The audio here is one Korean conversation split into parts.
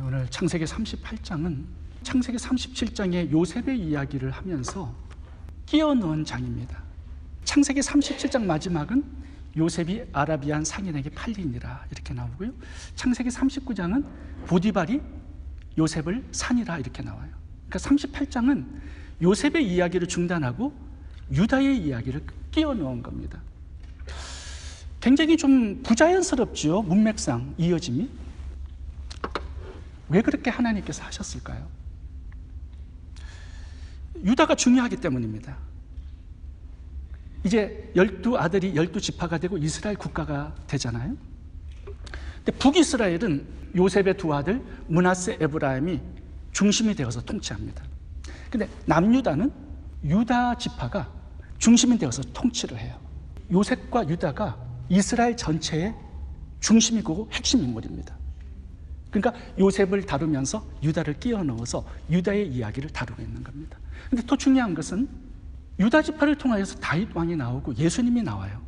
오늘 창세기 38장은 창세기 37장의 요셉의 이야기를 하면서 끼워 넣은 장입니다. 창세기 37장 마지막은 요셉이 아라비안 상인에게 팔리니라 이렇게 나오고요. 창세기 39장은 보디발이 요셉을 산이라 이렇게 나와요. 그러니까 38장은 요셉의 이야기를 중단하고 유다의 이야기를 끼워 넣은 겁니다. 굉장히 좀 부자연스럽죠. 문맥상 이어짐이. 왜 그렇게 하나님께서 하셨을까요? 유다가 중요하기 때문입니다. 이제 12아들이 12지파가 되고 이스라엘 국가가 되잖아요. 근데 북이스라엘은 요셉의 두 아들 므낫세, 에브라임이 중심이 되어서 통치합니다. 근데 남유다는 유다 지파가 중심이 되어서 통치를 해요. 요셉과 유다가 이스라엘 전체의 중심이고 핵심 인물입니다. 그러니까 요셉을 다루면서 유다를 끼워 넣어서 유다의 이야기를 다루고 있는 겁니다. 근데 더 중요한 것은 유다 지파를 통하여서 다윗 왕이 나오고 예수님이 나와요.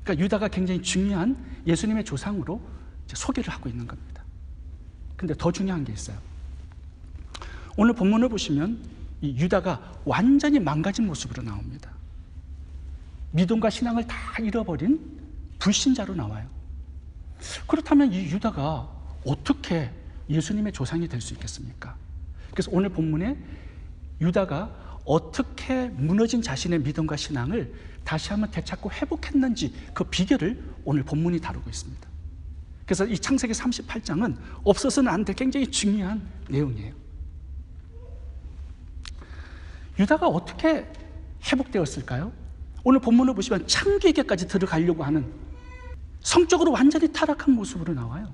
그러니까 유다가 굉장히 중요한 예수님의 조상으로 소개를 하고 있는 겁니다. 근데 더 중요한 게 있어요. 오늘 본문을 보시면 이 유다가 완전히 망가진 모습으로 나옵니다. 믿음과 신앙을 다 잃어버린 불신자로 나와요. 그렇다면 이 유다가 어떻게 예수님의 조상이 될 수 있겠습니까? 그래서 오늘 본문에 유다가 어떻게 무너진 자신의 믿음과 신앙을 다시 한번 되찾고 회복했는지 그 비결을 오늘 본문이 다루고 있습니다. 그래서 이 창세기 38장은 없어서는 안 될 굉장히 중요한 내용이에요. 유다가 어떻게 회복되었을까요? 오늘 본문을 보시면 창기에게까지 들어가려고 하는 성적으로 완전히 타락한 모습으로 나와요.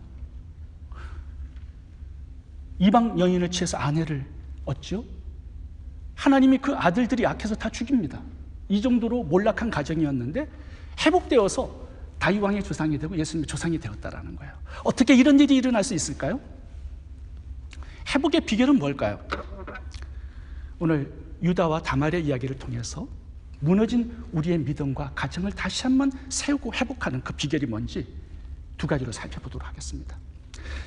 이방 여인을 취해서 아내를 얻죠. 하나님이 그 아들들이 약해서 다 죽입니다. 이 정도로 몰락한 가정이었는데 회복되어서 다윗 왕의 조상이 되고 예수님의 조상이 되었다라는 거예요. 어떻게 이런 일이 일어날 수 있을까요? 회복의 비결은 뭘까요? 오늘 유다와 다말의 이야기를 통해서 무너진 우리의 믿음과 가정을 다시 한번 세우고 회복하는 그 비결이 뭔지 두 가지로 살펴보도록 하겠습니다.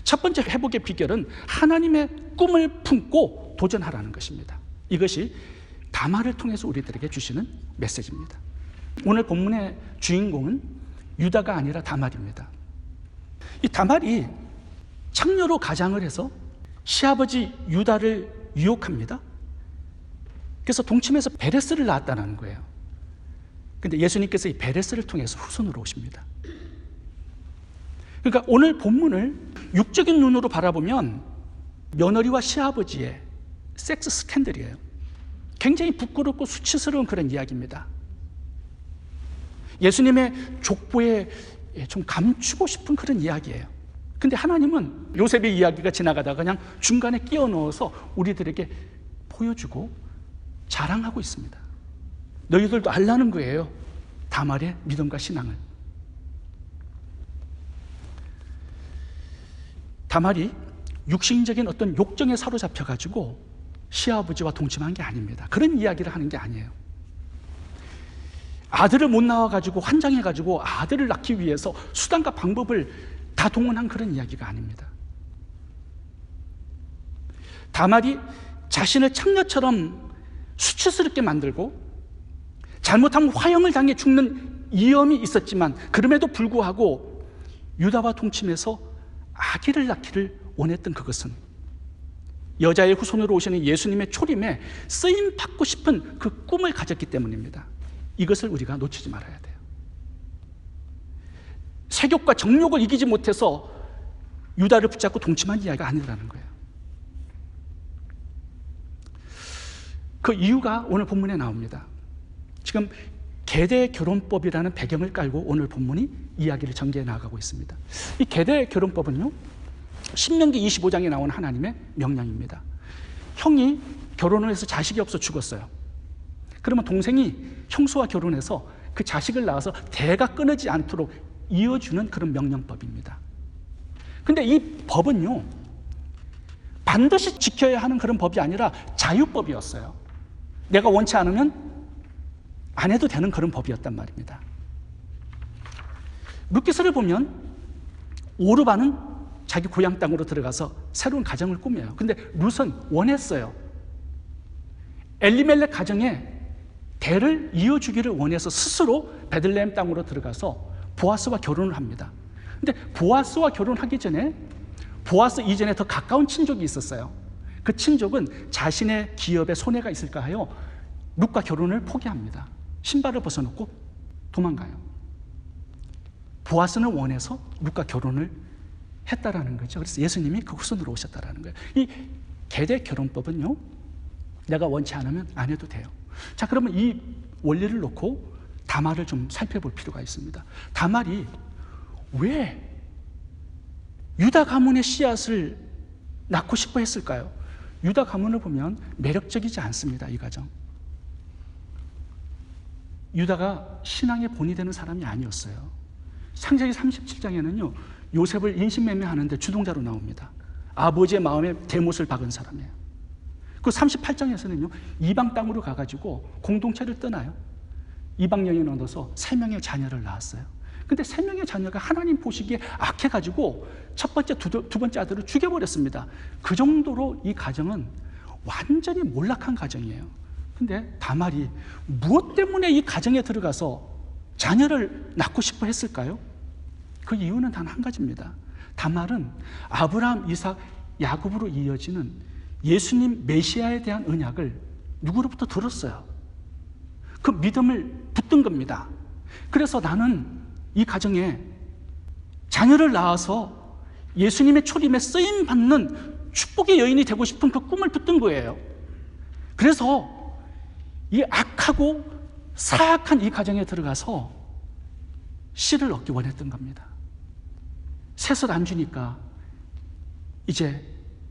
첫 번째 회복의 비결은 하나님의 꿈을 품고 도전하라는 것입니다. 이것이 다말을 통해서 우리들에게 주시는 메시지입니다. 오늘 본문의 주인공은 유다가 아니라 다말입니다. 이 다말이 창녀로 가장을 해서 시아버지 유다를 유혹합니다. 그래서 동침해서 베레스를 낳았다는 거예요. 그런데 예수님께서 이 베레스를 통해서 후손으로 오십니다. 그러니까 오늘 본문을 육적인 눈으로 바라보면 며느리와 시아버지의 섹스 스캔들이에요. 굉장히 부끄럽고 수치스러운 그런 이야기입니다. 예수님의 족보에 좀 감추고 싶은 그런 이야기예요. 근데 하나님은 요셉의 이야기가 지나가다가 그냥 중간에 끼워 넣어서 우리들에게 보여주고 자랑하고 있습니다. 너희들도 알라는 거예요. 다말의 믿음과 신앙을. 다말이 육신적인 어떤 욕정에 사로잡혀가지고 시아버지와 동침한 게 아닙니다. 그런 이야기를 하는 게 아니에요. 아들을 못 낳아가지고 환장해가지고 아들을 낳기 위해서 수단과 방법을 다 동원한 그런 이야기가 아닙니다. 다말이 자신을 창녀처럼 수치스럽게 만들고 잘못하면 화형을 당해 죽는 위험이 있었지만 그럼에도 불구하고 유다와 동침해서 아기를 낳기를 원했던 그것은 여자의 후손으로 오시는 예수님의 초림에 쓰임 받고 싶은 그 꿈을 가졌기 때문입니다. 이것을 우리가 놓치지 말아야 돼요. 세욕과 정욕을 이기지 못해서 유다를 붙잡고 동침한 이야기가 아니라는 거예요. 그 이유가 오늘 본문에 나옵니다. 지금 계대 결혼법이라는 배경을 깔고 오늘 본문이 이야기를 전개해 나가고 있습니다. 이 계대 결혼법은요, 신명기 25장에 나온 하나님의 명령입니다. 형이 결혼을 해서 자식이 없어 죽었어요. 그러면 동생이 형수와 결혼해서 그 자식을 낳아서 대가 끊어지지 않도록 이어주는 그런 명령법입니다. 근데 이 법은요, 반드시 지켜야 하는 그런 법이 아니라 자유법이었어요. 내가 원치 않으면 안 해도 되는 그런 법이었단 말입니다. 룻기서를 보면 오르바는 자기 고향 땅으로 들어가서 새로운 가정을 꾸며요. 근데 룻은 원했어요. 엘리멜렉 가정에 대를 이어주기를 원해서 스스로 베들레헴 땅으로 들어가서 보아스와 결혼을 합니다. 근데 보아스와 결혼하기 전에 보아스 이전에 더 가까운 친족이 있었어요. 그 친족은 자신의 기업에 손해가 있을까 하여 룻과 결혼을 포기합니다. 신발을 벗어놓고 도망가요. 보아스는 원해서 룻과 결혼을 했다라는 거죠. 그래서 예수님이 그 후손으로 오셨다라는 거예요. 이 계대 결혼법은요, 내가 원치 않으면 안 해도 돼요. 자, 그러면 이 원리를 놓고 다말을 좀 살펴볼 필요가 있습니다. 다말이 왜 유다 가문의 씨앗을 낳고 싶어 했을까요? 유다 가문을 보면 매력적이지 않습니다. 이 가정. 유다가 신앙의 본이 되는 사람이 아니었어요. 창세기 37장에는요 요셉을 인신매매하는데 주동자로 나옵니다. 아버지의 마음에 대못을 박은 사람이에요. 그 38장에서는요 이방 땅으로 가가지고 공동체를 떠나요. 이방 여인 얻어서 3명의 자녀를 낳았어요. 근데 3명의 자녀가 하나님 보시기에 악해가지고 첫 번째, 두 번째 아들을 죽여버렸습니다. 그 정도로 이 가정은 완전히 몰락한 가정이에요. 근데 다말이 무엇 때문에 이 가정에 들어가서 자녀를 낳고 싶어 했을까요? 그 이유는 단 한 가지입니다. 다말은 아브라함, 이삭, 야곱으로 이어지는 예수님 메시아에 대한 언약을 누구로부터 들었어요. 그 믿음을 붙든 겁니다. 그래서 나는 이 가정에 자녀를 낳아서 예수님의 초림에 쓰임받는 축복의 여인이 되고 싶은 그 꿈을 붙든 거예요. 그래서 이 악하고 사악한 이 가정에 들어가서 씨를 얻기 원했던 겁니다. 셋을 안 주니까 이제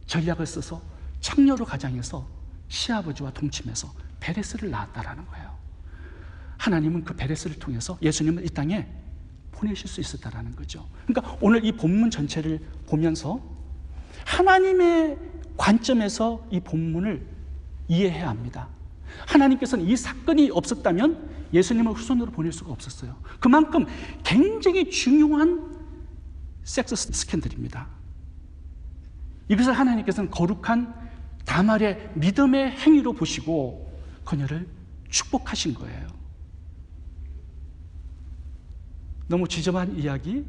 전략을 써서 창녀로 가장해서 시아버지와 동침해서 베레스를 낳았다라는 거예요. 하나님은 그 베레스를 통해서 예수님을 이 땅에 보내실 수 있었다라는 거죠. 그러니까 오늘 이 본문 전체를 보면서 하나님의 관점에서 이 본문을 이해해야 합니다. 하나님께서는 이 사건이 없었다면 예수님을 후손으로 보낼 수가 없었어요. 그만큼 굉장히 중요한 섹스 스캔들입니다. 이것을 하나님께서는 거룩한 다말의 믿음의 행위로 보시고 그녀를 축복하신 거예요. 너무 지저분한 이야기,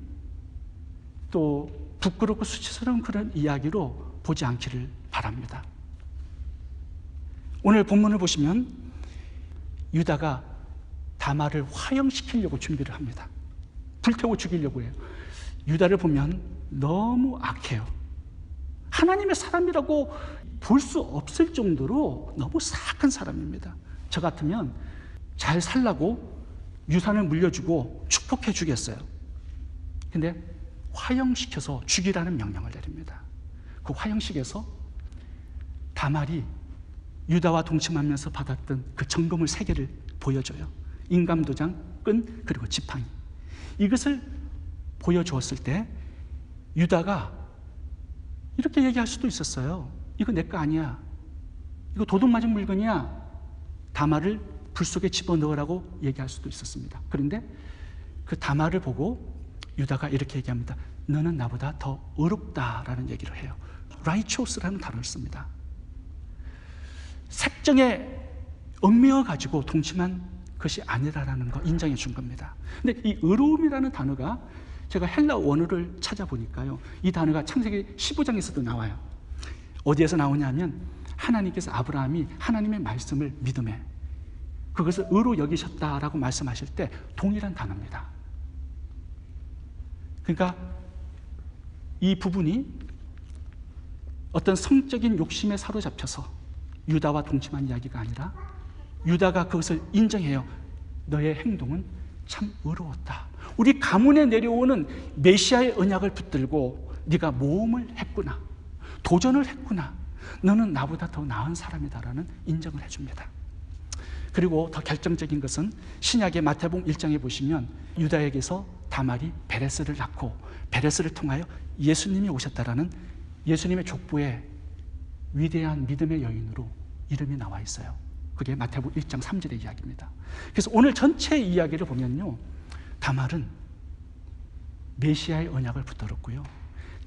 또 부끄럽고 수치스러운 그런 이야기로 보지 않기를 바랍니다. 오늘 본문을 보시면 유다가 다말을 화형시키려고 준비를 합니다. 불태워 죽이려고 해요. 유다를 보면 너무 악해요. 하나님의 사람이라고 볼 수 없을 정도로 너무 사악한 사람입니다. 저 같으면 잘 살라고 유산을 물려주고 축복해 주겠어요. 근데 화형시켜서 죽이라는 명령을 내립니다. 그 화형식에서 다말이 유다와 동침하면서 받았던 그 정금을 3개를 보여줘요. 인감도장, 끈, 그리고 지팡이. 이것을 보여주었을 때 유다가 이렇게 얘기할 수도 있었어요. 이거 내 거 아니야. 이거 도둑 맞은 물건이야. 다말을 불 속에 집어넣으라고 얘기할 수도 있었습니다. 그런데 그 다말을 보고 유다가 이렇게 얘기합니다. 너는 나보다 더 의롭다라는 얘기를 해요. righteous라는 단어를 씁니다. 색정에 얽매여 가지고 동침한 것이 아니라는 거 인정해 준 겁니다. 근데 이 의로움이라는 단어가 제가 헬라 원어를 찾아보니까요, 이 단어가 창세기 15장에서도 나와요. 어디에서 나오냐면 하나님께서 아브라함이 하나님의 말씀을 믿음에 그것을 의로 여기셨다라고 말씀하실 때 동일한 단어입니다. 그러니까 이 부분이 어떤 성적인 욕심에 사로잡혀서 유다와 동침한 이야기가 아니라 유다가 그것을 인정해요. 너의 행동은 참 의로웠다. 우리 가문에 내려오는 메시아의 언약을 붙들고 네가 모험을 했구나. 도전을 했구나. 너는 나보다 더 나은 사람이다라는 인정을 해줍니다. 그리고 더 결정적인 것은 신약의 마태복음 1장에 보시면 유다에게서 다말이 베레스를 낳고 베레스를 통하여 예수님이 오셨다라는 예수님의 족보에 위대한 믿음의 여인으로 이름이 나와 있어요. 그게 마태복음 1장 3절의 이야기입니다. 그래서 오늘 전체 이야기를 보면요, 다말은 메시아의 언약을 붙들었고요,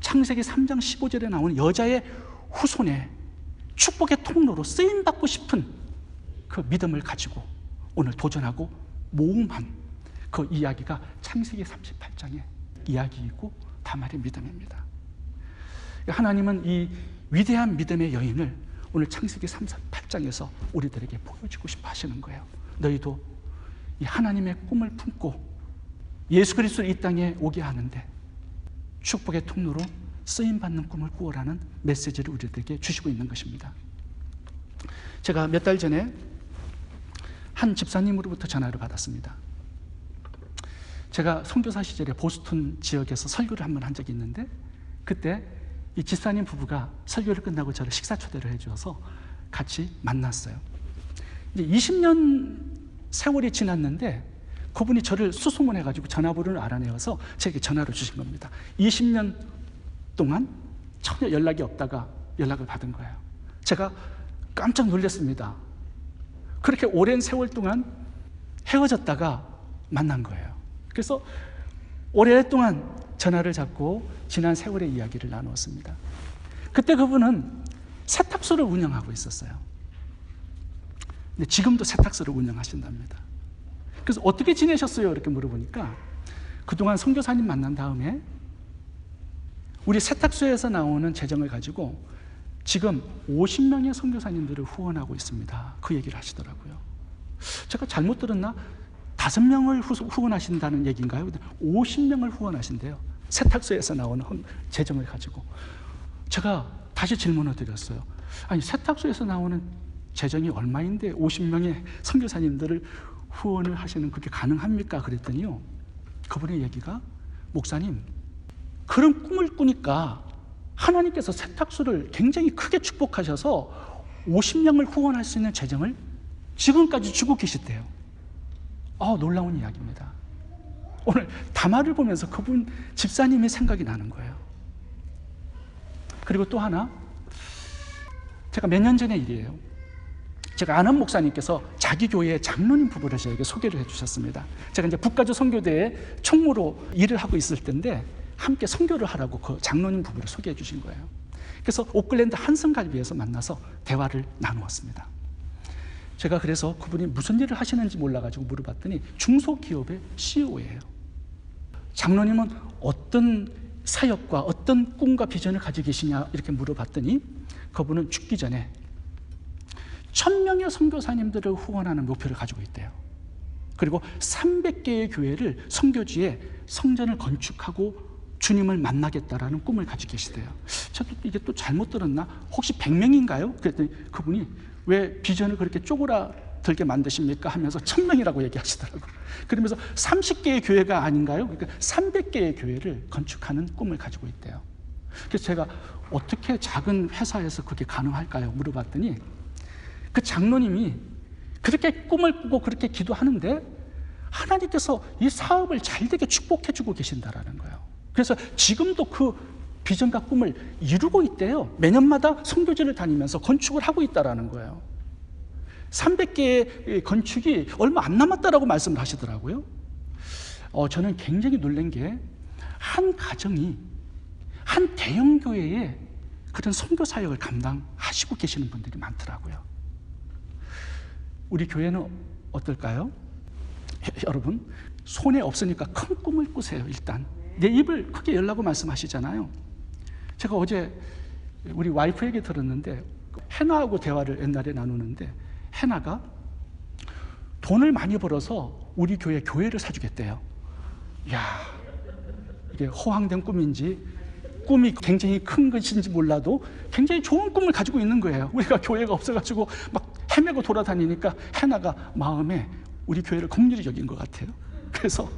창세기 3장 15절에 나오는 여자의 후손에 축복의 통로로 쓰임받고 싶은 그 믿음을 가지고 오늘 도전하고 모험한 그 이야기가 창세기 38장의 이야기이고 다말의 믿음입니다. 하나님은 이 위대한 믿음의 여인을 오늘 창세기 38장에서 우리들에게 보여주고 싶어 하시는 거예요. 너희도 이 하나님의 꿈을 품고 예수 그리스도를 이 땅에 오게 하는데 축복의 통로로 쓰임받는 꿈을 꾸어라는 메시지를 우리들에게 주시고 있는 것입니다. 제가 몇 달 전에 한 집사님으로부터 전화를 받았습니다. 제가 선교사 시절에 보스턴 지역에서 설교를 한 번 한 적이 있는데 그때 이 집사님 부부가 설교를 끝나고 저를 식사 초대를 해주어서 같이 만났어요. 이제 20년 세월이 지났는데 그분이 저를 수소문해가지고 전화번호를 알아내어서 제게 전화를 주신 겁니다. 20년 동안 전혀 연락이 없다가 연락을 받은 거예요. 제가 깜짝 놀랐습니다. 그렇게 오랜 세월 동안 헤어졌다가 만난 거예요. 그래서 오랫동안 전화를 잡고 지난 세월의 이야기를 나누었습니다. 그때 그분은 세탁소를 운영하고 있었어요. 근데 지금도 세탁소를 운영하신답니다. 그래서 어떻게 지내셨어요? 이렇게 물어보니까 그동안 선교사님 만난 다음에 우리 세탁소에서 나오는 재정을 가지고 지금 50명의 선교사님들을 후원하고 있습니다. 그 얘기를 하시더라고요. 제가 잘못 들었나? 5명을 후원하신다는 얘기인가요? 50명을 후원하신대요. 세탁소에서 나오는 재정을 가지고. 제가 다시 질문을 드렸어요. 아니, 세탁소에서 나오는 재정이 얼마인데 50명의 선교사님들을 후원을 하시는 그게 가능합니까? 그랬더니요, 그분의 얘기가 목사님, 그런 꿈을 꾸니까 하나님께서 세탁소를 굉장히 크게 축복하셔서 50명을 후원할 수 있는 재정을 지금까지 주고 계시대요. 놀라운 이야기입니다. 오늘 담화를 보면서 그분 집사님의 생각이 나는 거예요. 그리고 또 하나, 제가 몇 년 전의 일이에요. 제가 아는 목사님께서 자기 교회의 장로님 부부를 저에게 소개를 해주셨습니다. 제가 이제 북가주 선교대에 총무로 일을 하고 있을 때인데 함께 선교를 하라고 그 장로님 부부를 소개해 주신 거예요. 그래서 오클랜드 한성갈비에서 만나서 대화를 나누었습니다. 제가 그래서 그분이 무슨 일을 하시는지 몰라가지고 물어봤더니 중소기업의 CEO예요. 장로님은 어떤 사역과 어떤 꿈과 비전을 가지고 계시냐 이렇게 물어봤더니 그분은 죽기 전에 1000명의 선교사님들을 후원하는 목표를 가지고 있대요. 그리고 300개의 교회를 선교지에 성전을 건축하고 주님을 만나겠다라는 꿈을 가지고 계시대요. 저도 이게 또 잘못 들었나? 혹시 100명인가요? 그랬더니 그분이 왜 비전을 그렇게 쪼그라들게 만드십니까? 하면서 1000명이라고 얘기하시더라고요. 그러면서 30개의 교회가 아닌가요? 그러니까 300개의 교회를 건축하는 꿈을 가지고 있대요. 그래서 제가 어떻게 작은 회사에서 그게 가능할까요? 물어봤더니 그 장로님이 그렇게 꿈을 꾸고 그렇게 기도하는데 하나님께서 이 사업을 잘되게 축복해주고 계신다라는 거예요. 그래서 지금도 그 비전과 꿈을 이루고 있대요. 매년마다 선교지를 다니면서 건축을 하고 있다라는 거예요. 300개의 건축이 얼마 안 남았다라고 말씀을 하시더라고요. 저는 굉장히 놀란 게 한 가정이 한 대형 교회에 그런 선교 사역을 감당하시고 계시는 분들이 많더라고요. 우리 교회는 어떨까요? 여러분, 손에 없으니까 큰 꿈을 꾸세요. 일단 내 입을 크게 열라고 말씀하시잖아요. 제가 어제 우리 와이프에게 들었는데 해나하고 대화를 옛날에 나누는데 해나가 돈을 많이 벌어서 우리 교회를 사주겠대요. 이야, 이게 허황된 꿈인지 꿈이 굉장히 큰 것인지 몰라도 굉장히 좋은 꿈을 가지고 있는 거예요. 우리가 교회가 없어가지고 막 헤매고 돌아다니니까 해나가 마음에 우리 교회를 긍휼히 여긴 것 같아요. 그래서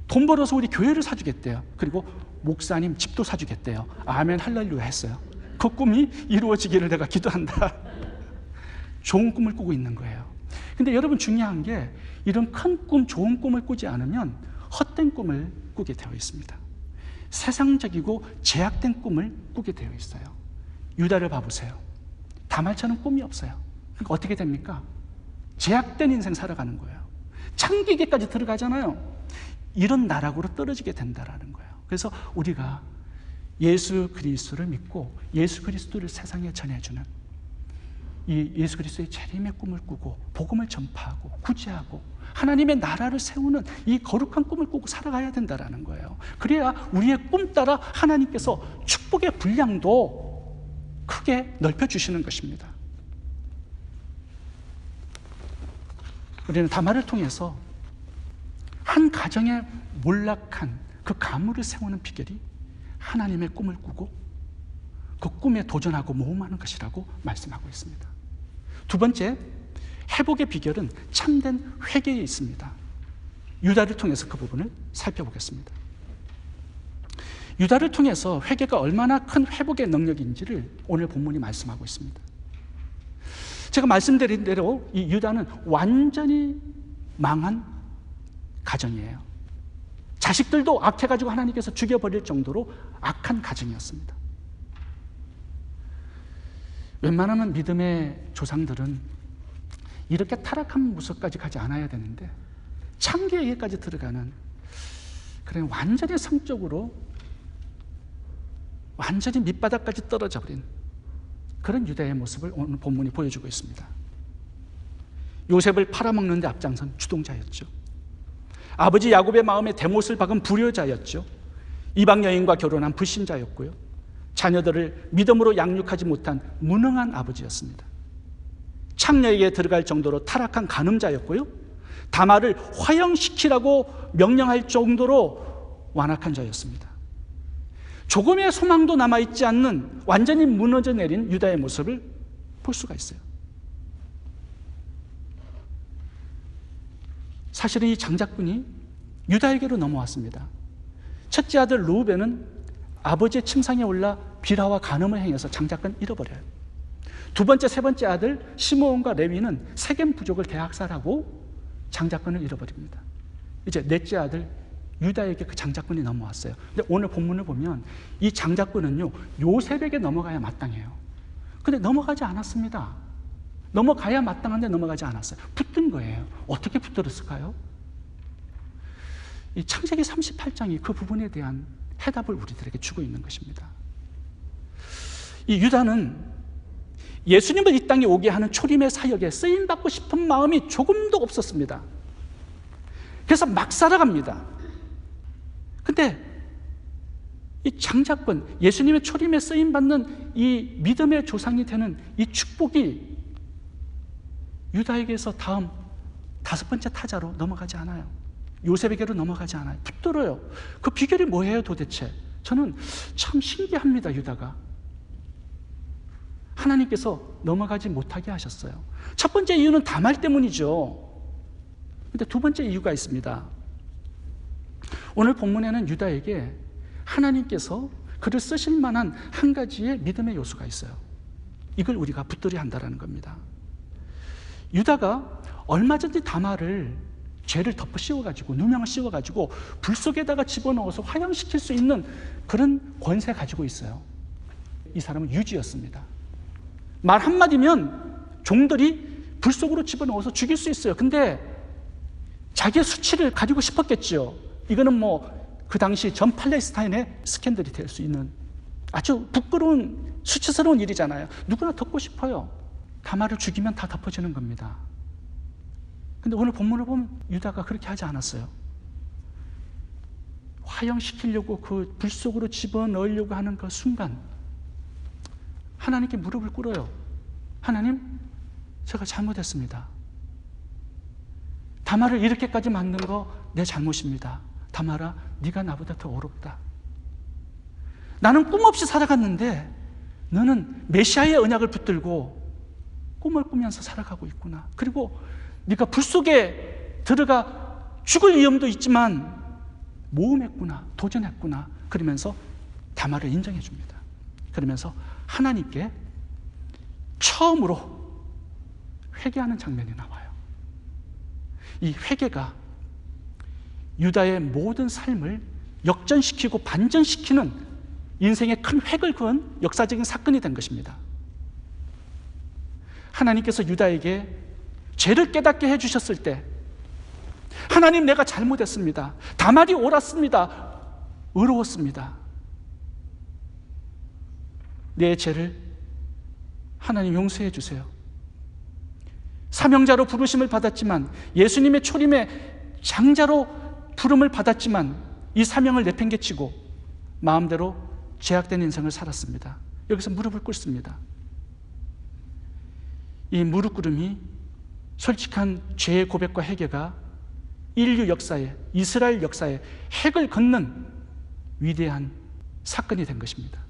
돈 벌어서 우리 교회를 사주겠대요. 그리고 목사님 집도 사주겠대요. 아멘 할렐루야 했어요. 그 꿈이 이루어지기를 내가 기도한다. 좋은 꿈을 꾸고 있는 거예요. 근데 여러분, 중요한 게 이런 큰 꿈, 좋은 꿈을 꾸지 않으면 헛된 꿈을 꾸게 되어 있습니다. 세상적이고 제약된 꿈을 꾸게 되어 있어요. 유다를 봐보세요. 다말처럼 꿈이 없어요. 그러니까 어떻게 됩니까? 제약된 인생 살아가는 거예요. 창기계까지 들어가잖아요. 이런 나락으로 떨어지게 된다라는 거예요. 그래서 우리가 예수 그리스도를 믿고 예수 그리스도를 세상에 전해주는 이 예수 그리스도의 재림의 꿈을 꾸고 복음을 전파하고 구제하고 하나님의 나라를 세우는 이 거룩한 꿈을 꾸고 살아가야 된다는 거예요. 그래야 우리의 꿈 따라 하나님께서 축복의 분량도 크게 넓혀주시는 것입니다. 우리는 다말을 통해서 한 가정에 몰락한 그 가문을 세우는 비결이 하나님의 꿈을 꾸고 그 꿈에 도전하고 모험하는 것이라고 말씀하고 있습니다. 두 번째, 회복의 비결은 참된 회개에 있습니다. 유다를 통해서 그 부분을 살펴보겠습니다. 유다를 통해서 회개가 얼마나 큰 회복의 능력인지를 오늘 본문이 말씀하고 있습니다. 제가 말씀드린 대로 이 유다는 완전히 망한 가정이에요. 자식들도 악해가지고 하나님께서 죽여버릴 정도로 악한 가정이었습니다. 웬만하면 믿음의 조상들은 이렇게 타락한 모습까지 가지 않아야 되는데 창기에게까지 들어가는 그런 완전히 성적으로 완전히 밑바닥까지 떨어져 버린 그런 유다의 모습을 오늘 본문이 보여주고 있습니다. 요셉을 팔아먹는 데 앞장선 주동자였죠. 아버지 야곱의 마음에 대못을 박은 불효자였죠. 이방 여인과 결혼한 불신자였고요. 자녀들을 믿음으로 양육하지 못한 무능한 아버지였습니다. 창녀에게 들어갈 정도로 타락한 간음자였고요. 다말을 화형시키라고 명령할 정도로 완악한 자였습니다. 조금의 소망도 남아있지 않는 완전히 무너져 내린 유다의 모습을 볼 수가 있어요. 사실은 이 장자꾼이 유다에게로 넘어왔습니다. 첫째 아들 루벤은 아버지의 침상에 올라 비라와 간음을 행해서 장자꾼 잃어버려요. 두 번째, 세 번째 아들 시므온과 레위는 세겜 부족을 대학살하고 장자꾼을 잃어버립니다. 이제 넷째 아들 유다에게 그 장자꾼이 넘어왔어요. 근데 오늘 본문을 보면 이 장자꾼은요 요셉에게 넘어가야 마땅해요. 근데 넘어가지 않았습니다. 넘어가야 마땅한데 넘어가지 않았어요. 붙든 거예요. 어떻게 붙들었을까요? 이 창세기 38장이 그 부분에 대한 해답을 우리들에게 주고 있는 것입니다. 이 유다는 예수님을 이 땅에 오게 하는 초림의 사역에 쓰임받고 싶은 마음이 조금도 없었습니다. 그래서 막 살아갑니다. 근데 이 장자꾼, 예수님의 초림에 쓰임받는 이 믿음의 조상이 되는 이 축복이 유다에게서 다음 다섯 번째 타자로 넘어가지 않아요. 요셉에게로 넘어가지 않아요. 붙들어요. 그 비결이 뭐예요 도대체? 저는 참 신기합니다. 유다가 하나님께서 넘어가지 못하게 하셨어요. 첫 번째 이유는 다말 때문이죠. 근데 두 번째 이유가 있습니다. 오늘 본문에는 유다에게 하나님께서 그를 쓰실 만한 한 가지의 믿음의 요소가 있어요. 이걸 우리가 붙들어야 한다는 겁니다. 유다가 얼마 전에 다말을 죄를 덮어 씌워가지고 누명을 씌워가지고 불 속에다가 집어넣어서 화형시킬 수 있는 그런 권세 가지고 있어요. 이 사람은 유지였습니다. 말 한마디면 종들이 불 속으로 집어넣어서 죽일 수 있어요. 근데 자기의 수치를 가지고 싶었겠죠. 이거는 뭐 그 당시 전 팔레스타인의 스캔들이 될 수 있는 아주 부끄러운 수치스러운 일이잖아요. 누구나 덮고 싶어요. 다말을 죽이면 다 덮어지는 겁니다. 근데 오늘 본문을 보면 유다가 그렇게 하지 않았어요. 화형시키려고 그 불 속으로 집어넣으려고 하는 그 순간 하나님께 무릎을 꿇어요. 하나님, 제가 잘못했습니다. 다말을 이렇게까지 만든 거 내 잘못입니다. 다말아, 네가 나보다 더 어렵다. 나는 꿈 없이 살아갔는데 너는 메시아의 언약을 붙들고 꿈을 꾸면서 살아가고 있구나. 그리고 네가 불 속에 들어가 죽을 위험도 있지만 모험했구나, 도전했구나. 그러면서 다말을 인정해 줍니다. 그러면서 하나님께 처음으로 회개하는 장면이 나와요. 이 회개가 유다의 모든 삶을 역전시키고 반전시키는 인생의 큰 획을 그은 역사적인 사건이 된 것입니다. 하나님께서 유다에게 죄를 깨닫게 해주셨을 때 하나님, 내가 잘못했습니다. 다말이 옳았습니다. 의로웠습니다. 내 죄를 하나님 용서해 주세요. 사명자로 부르심을 받았지만, 예수님의 초림의 장자로 부름을 받았지만 이 사명을 내팽개치고 마음대로 죄악된 인생을 살았습니다. 여기서 무릎을 꿇습니다. 이 무릎 꿇음이 솔직한 죄의 고백과 회개가 인류 역사에, 이스라엘 역사에 핵을 걷는 위대한 사건이 된 것입니다.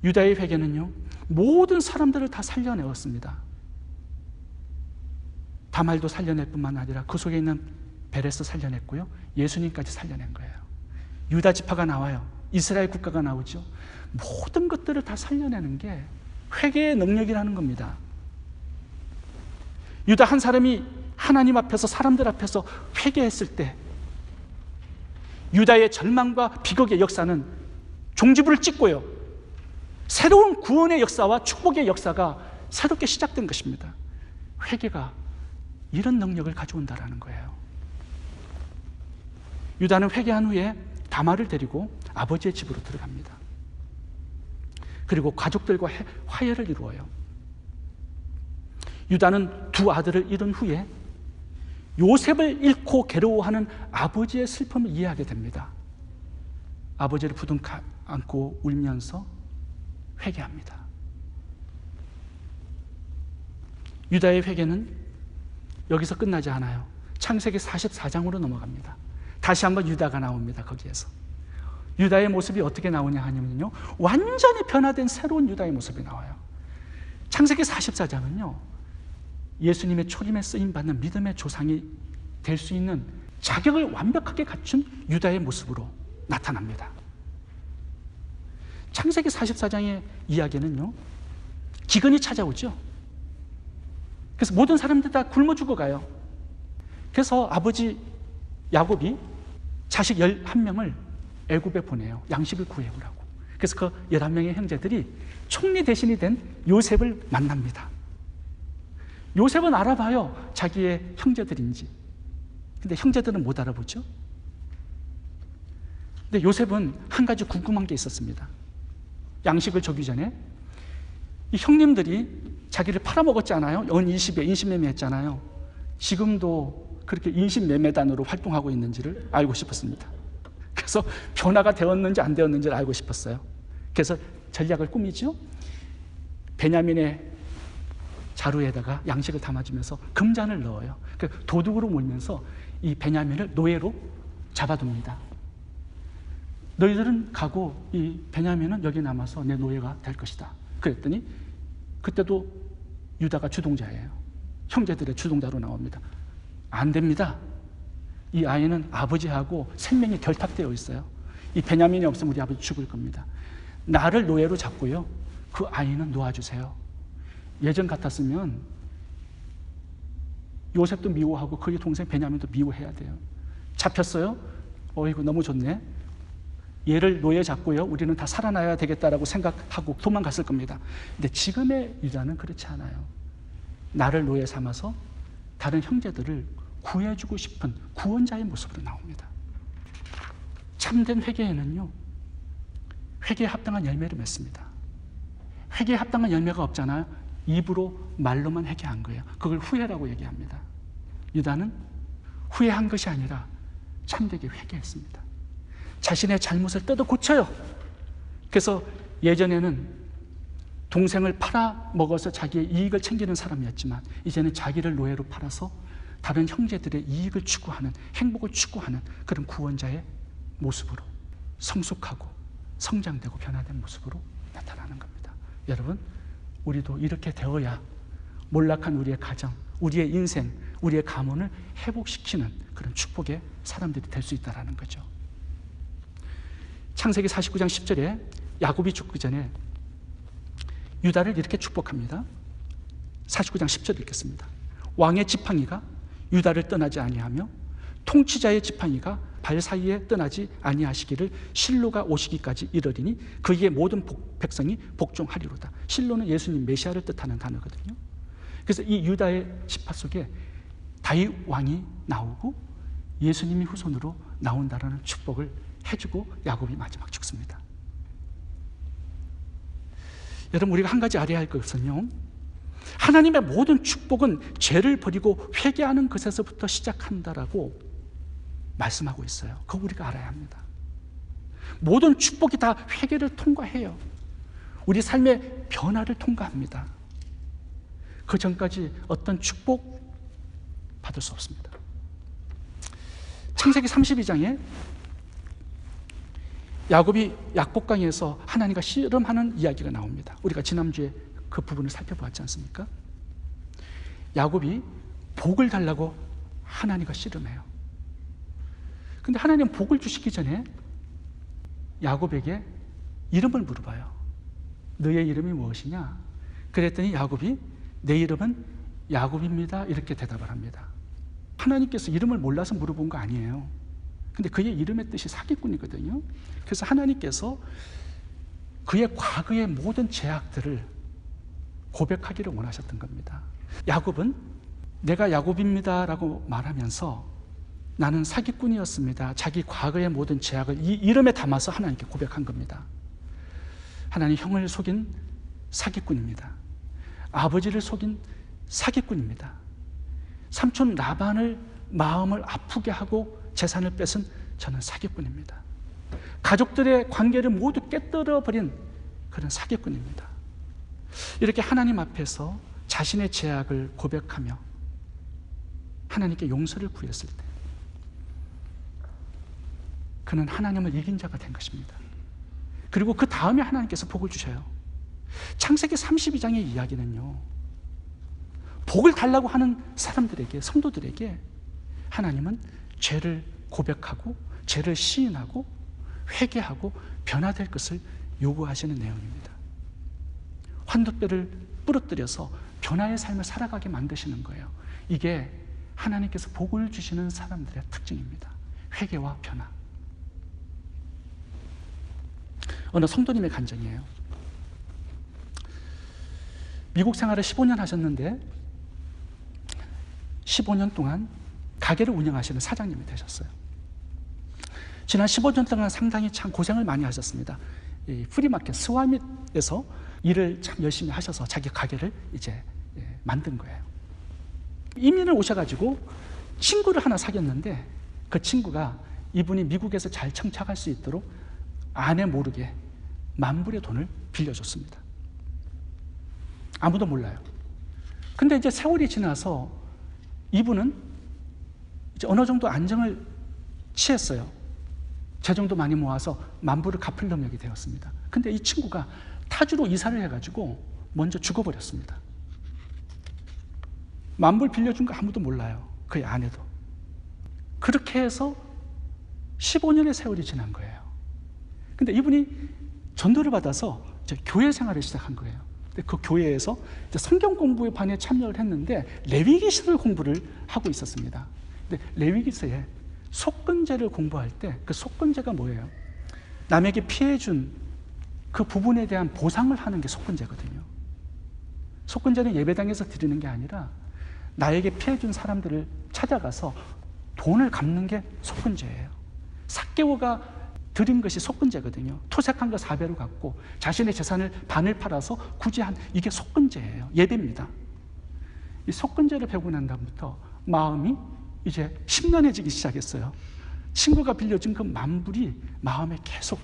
유다의 회개는요, 모든 사람들을 다 살려내었습니다. 다말도 살려낼 뿐만 아니라 그 속에 있는 베레스 살려냈고요, 예수님까지 살려낸 거예요. 유다 지파가 나와요. 이스라엘 국가가 나오죠. 모든 것들을 다 살려내는 게 회개의 능력이라는 겁니다. 유다 한 사람이 하나님 앞에서, 사람들 앞에서 회개했을 때 유다의 절망과 비극의 역사는 종지부를 찍고요, 새로운 구원의 역사와 축복의 역사가 새롭게 시작된 것입니다. 회개가 이런 능력을 가져온다는 거예요. 유다는 회개한 후에 다말을 데리고 아버지의 집으로 들어갑니다. 그리고 가족들과 화해를 이루어요. 유다는 두 아들을 잃은 후에 요셉을 잃고 괴로워하는 아버지의 슬픔을 이해하게 됩니다. 아버지를 부둥켜 안고 울면서 회개합니다. 유다의 회개는 여기서 끝나지 않아요. 창세기 44장으로 넘어갑니다. 다시 한번 유다가 나옵니다. 거기에서 유다의 모습이 어떻게 나오냐 하면요, 완전히 변화된 새로운 유다의 모습이 나와요. 창세기 44장은요, 예수님의 초림에 쓰임받는 믿음의 조상이 될 수 있는 자격을 완벽하게 갖춘 유다의 모습으로 나타납니다. 창세기 44장의 이야기는요, 기근이 찾아오죠. 그래서 모든 사람들 다 굶어 죽어가요. 그래서 아버지 야곱이 자식 11명을 애굽에 보내요. 양식을 구해오라고. 그래서 그 11명의 형제들이 총리 대신이 된 요셉을 만납니다. 요셉은 알아봐요, 자기의 형제들인지. 근데 형제들은 못 알아보죠. 근데 요셉은 한 가지 궁금한 게 있었습니다. 양식을 주기 전에 이 형님들이 자기를 팔아먹었잖아요. 연 20에 인신매매 했잖아요. 지금도 그렇게 인신매매단으로 활동하고 있는지를 알고 싶었습니다. 그래서 변화가 되었는지 안 되었는지를 알고 싶었어요. 그래서 전략을 꾸미죠. 베냐민의 자루에다가 양식을 담아주면서 금잔을 넣어요. 도둑으로 몰면서 이 베냐민을 노예로 잡아둡니다. 너희들은 가고 이 베냐민은 여기 남아서 내 노예가 될 것이다. 그랬더니 그때도 유다가 주동자예요. 형제들의 주동자로 나옵니다. 안 됩니다. 이 아이는 아버지하고 생명이 결탁되어 있어요. 이 베냐민이 없으면 우리 아버지 죽을 겁니다. 나를 노예로 잡고요, 그 아이는 놓아주세요. 예전 같았으면 요셉도 미워하고 그의 동생 베냐민도 미워해야 돼요. 잡혔어요? 어이구, 너무 좋네. 얘를 노예 잡고요, 우리는 다 살아나야 되겠다라고 생각하고 도망갔을 겁니다. 근데 지금의 유다는 그렇지 않아요. 나를 노예 삼아서 다른 형제들을 구해주고 싶은 구원자의 모습으로 나옵니다. 참된 회개에는요, 회개에 합당한 열매를 맺습니다. 회개에 합당한 열매가 없잖아요. 입으로, 말로만 회개한 거예요. 그걸 후회라고 얘기합니다. 유다는 후회한 것이 아니라 참되게 회개했습니다. 자신의 잘못을 뜯어 고쳐요. 그래서 예전에는 동생을 팔아먹어서 자기의 이익을 챙기는 사람이었지만 이제는 자기를 노예로 팔아서 다른 형제들의 이익을 추구하는, 행복을 추구하는 그런 구원자의 모습으로 성숙하고 성장되고 변화된 모습으로 나타나는 겁니다. 여러분, 우리도 이렇게 되어야 몰락한 우리의 가정, 우리의 인생, 우리의 가문을 회복시키는 그런 축복의 사람들이 될 수 있다는 거죠. 창세기 49장 10절에 야곱이 죽기 전에 유다를 이렇게 축복합니다. 49장 10절 읽겠습니다. 왕의 지팡이가 유다를 떠나지 아니하며 통치자의 지팡이가 발 사이에 떠나지 아니하시기를 실로가 오시기까지 이르리니 그에게 모든 백성이 복종하리로다. 실로는 예수님 메시아를 뜻하는 단어거든요. 그래서 이 유다의 지파 속에 다윗 왕이 나오고 예수님이 후손으로 나온다라는 축복을 해주고 야곱이 마지막 죽습니다. 여러분, 우리가 한 가지 알아야 할 것은요, 하나님의 모든 축복은 죄를 버리고 회개하는 것에서부터 시작한다라고 말씀하고 있어요. 그거 우리가 알아야 합니다. 모든 축복이 다 회개를 통과해요. 우리 삶의 변화를 통과합니다. 그 전까지 어떤 축복 받을 수 없습니다. 창세기 32장에 야곱이 약복강에서 하나님과 씨름하는 이야기가 나옵니다. 우리가 지난주에 그 부분을 살펴보았지 않습니까? 야곱이 복을 달라고 하나님과 씨름해요. 근데 하나님 복을 주시기 전에 야곱에게 이름을 물어봐요. 너의 이름이 무엇이냐? 그랬더니 야곱이 내 이름은 야곱입니다, 이렇게 대답을 합니다. 하나님께서 이름을 몰라서 물어본 거 아니에요. 근데 그의 이름의 뜻이 사기꾼이거든요. 그래서 하나님께서 그의 과거의 모든 죄악들을 고백하기를 원하셨던 겁니다. 야곱은 내가 야곱입니다 라고 말하면서 나는 사기꾼이었습니다, 자기 과거의 모든 죄악을 이 이름에 담아서 하나님께 고백한 겁니다. 하나님, 형을 속인 사기꾼입니다. 아버지를 속인 사기꾼입니다. 삼촌 라반을 마음을 아프게 하고 재산을 뺏은 저는 사기꾼입니다. 가족들의 관계를 모두 깨뜨려버린 그런 사기꾼입니다. 이렇게 하나님 앞에서 자신의 죄악을 고백하며 하나님께 용서를 구했을 때 그는 하나님을 이긴 자가 된 것입니다. 그리고 그 다음에 하나님께서 복을 주셔요. 창세기 32장의 이야기는요, 복을 달라고 하는 사람들에게, 성도들에게 하나님은 죄를 고백하고 죄를 시인하고 회개하고 변화될 것을 요구하시는 내용입니다. 환도뼈를 부러뜨려서 변화의 삶을 살아가게 만드시는 거예요. 이게 하나님께서 복을 주시는 사람들의 특징입니다. 회개와 변화. 어느 성도님의 간증이에요. 미국 생활을 15년 하셨는데 15년 동안 가게를 운영하시는 사장님이 되셨어요. 지난 15년 동안 상당히 참 고생을 많이 하셨습니다. 이 프리마켓 스와밋에서 일을 참 열심히 하셔서 자기 가게를 이제 만든 거예요. 이민을 오셔가지고 친구를 하나 사귀었는데 그 친구가 이분이 미국에서 잘 정착할 수 있도록 아내 모르게 $10,000의 돈을 빌려줬습니다. 아무도 몰라요. 근데 이제 세월이 지나서 이분은 이제 어느 정도 안정을 취했어요. 재정도 많이 모아서 $10,000을 갚을 능력이 되었습니다. 근데 이 친구가 타주로 이사를 해가지고 먼저 죽어버렸습니다. $10,000 빌려준 거 아무도 몰라요. 그의 아내도. 그렇게 해서 15년의 세월이 지난 거예요. 근데 이분이 전도를 받아서 이제 교회 생활을 시작한 거예요. 근데 그 교회에서 이제 성경 공부의 반에 참여를 했는데 레위기서를 공부를 하고 있었습니다. 근데 레위기서에 속건제를 공부할 때 그 속건제가 뭐예요? 남에게 피해준 그 부분에 대한 보상을 하는 게 속건제거든요. 속건제는 예배당에서 드리는 게 아니라 나에게 피해준 사람들을 찾아가서 돈을 갚는 게 속건제예요. 삭개오가 드린 것이 속건제거든요. 토색한 거 4배로 갚고 자신의 재산을 반을 팔아서 구제한, 이게 속건제예요. 예배입니다. 이 속건제를 배우고 난 다음부터 마음이 이제 심란해지기 시작했어요. 친구가 빌려준 그 $10,000이 마음에 계속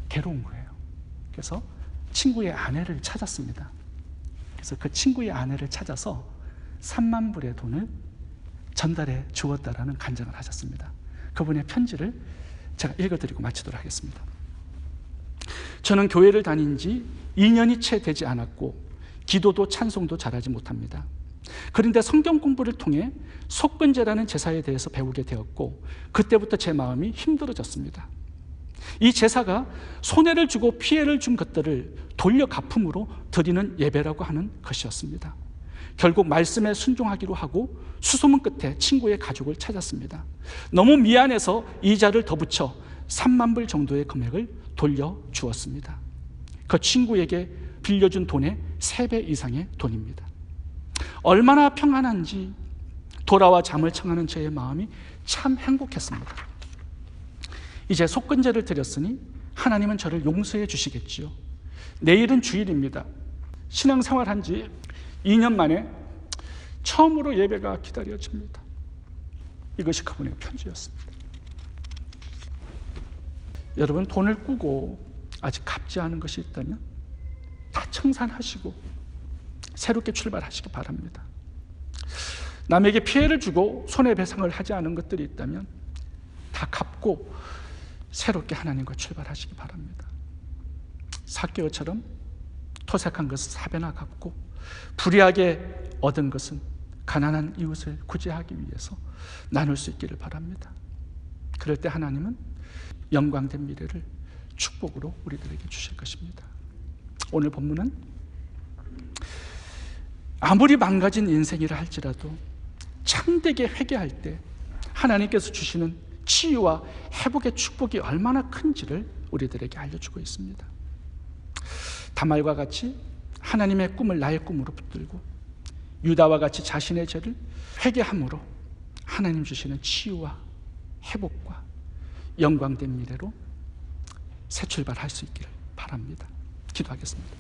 괴로운 거예요. 그래서 친구의 아내를 찾았습니다. 그래서 그 친구의 아내를 찾아서 $30,000의 돈을 전달해 주었다라는 간증을 하셨습니다. 그분의 편지를 제가 읽어드리고 마치도록 하겠습니다. 저는 교회를 다닌 지 2년이 채 되지 않았고 기도도 찬송도 잘하지 못합니다. 그런데 성경 공부를 통해 속건제라는 제사에 대해서 배우게 되었고 그때부터 제 마음이 힘들어졌습니다. 이 제사가 손해를 주고 피해를 준 것들을 돌려 갚음으로 드리는 예배라고 하는 것이었습니다. 결국 말씀에 순종하기로 하고 수소문 끝에 친구의 가족을 찾았습니다. 너무 미안해서 이자를 더 붙여 $30,000 정도의 금액을 돌려주었습니다. 그 친구에게 빌려준 돈의 3배 이상의 돈입니다. 얼마나 평안한지 돌아와 잠을 청하는 저의 마음이 참 행복했습니다. 이제 속건제를 드렸으니 하나님은 저를 용서해 주시겠지요. 내일은 주일입니다. 신앙생활 한 지 2년 만에 처음으로 예배가 기다려집니다. 이것이 그분의 편지였습니다. 여러분, 돈을 꾸고 아직 갚지 않은 것이 있다면 다 청산하시고 새롭게 출발하시기 바랍니다. 남에게 피해를 주고 손해배상을 하지 않은 것들이 있다면 다 갚고 새롭게 하나님과 출발하시기 바랍니다. 삭개오처럼 토색한 것은 4배나 갚고 불의하게 얻은 것은 가난한 이웃을 구제하기 위해서 나눌 수 있기를 바랍니다. 그럴 때 하나님은 영광된 미래를 축복으로 우리들에게 주실 것입니다. 오늘 본문은 아무리 망가진 인생이라 할지라도 참되게 회개할 때 하나님께서 주시는 치유와 회복의 축복이 얼마나 큰지를 우리들에게 알려주고 있습니다. 다말과 같이 하나님의 꿈을 나의 꿈으로 붙들고 유다와 같이 자신의 죄를 회개함으로 하나님 주시는 치유와 회복과 영광된 미래로 새 출발할 수 있기를 바랍니다. 기도하겠습니다.